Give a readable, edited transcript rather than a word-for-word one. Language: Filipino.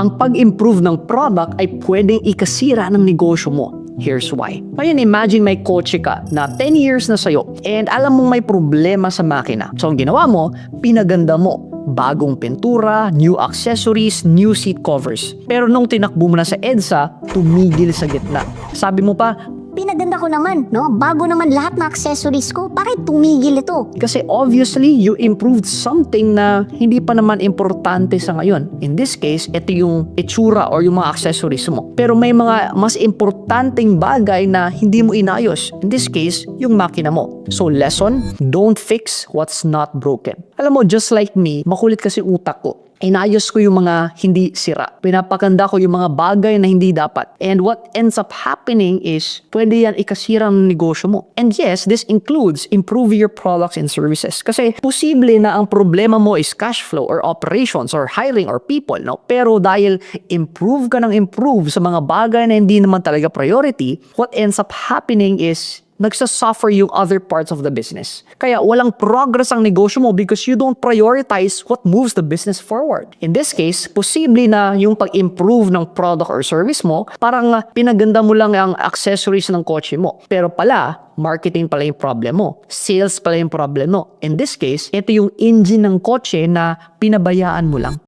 ang pag-improve ng product ay pwedeng ikasira ng negosyo mo. Here's why. Ngayon, imagine may kotse ka na 10 years na sa'yo and alam mong may problema sa makina. So, ang ginawa mo, pinaganda mo. Bagong pintura, new accessories, new seat covers. Pero nung tinakbo mo na sa EDSA, tumigil sa gitna. Sabi mo pa, Pinaganda ko naman, no? Bago naman lahat ng accessories ko. Bakit tumigil ito? kasi obviously, you improved something na hindi pa naman importante sa ngayon. In this case, ito yung itsura or yung mga accessories mo. Pero may mga mas importanteng bagay na hindi mo inayos. In this case, yung makina mo. So lesson, don't fix what's not broken. Alam mo, just like me, makulit kasi utak ko. Inayos ko yung mga hindi sira. Pinapaganda ko yung mga bagay na hindi dapat. And what ends up happening is, pwede yan ikasira ng negosyo mo. And yes, this includes improving your products and services. Kasi posible na ang problema mo is cash flow or operations or hiring or people, no? Pero dahil improve ka ng improve sa mga bagay na hindi naman talaga priority, what ends up happening is, nagsasuffer yung other parts of the business. Kaya walang progress ang negosyo mo because you don't prioritize what moves the business forward. In this case, posible na yung pag-improve ng product or service mo, parang pinaganda mo lang ang accessories ng kotse mo. Pero pala, marketing pala yung problem mo. Sales pala yung problem mo. In this case, ito yung engine ng kotse na pinabayaan mo lang.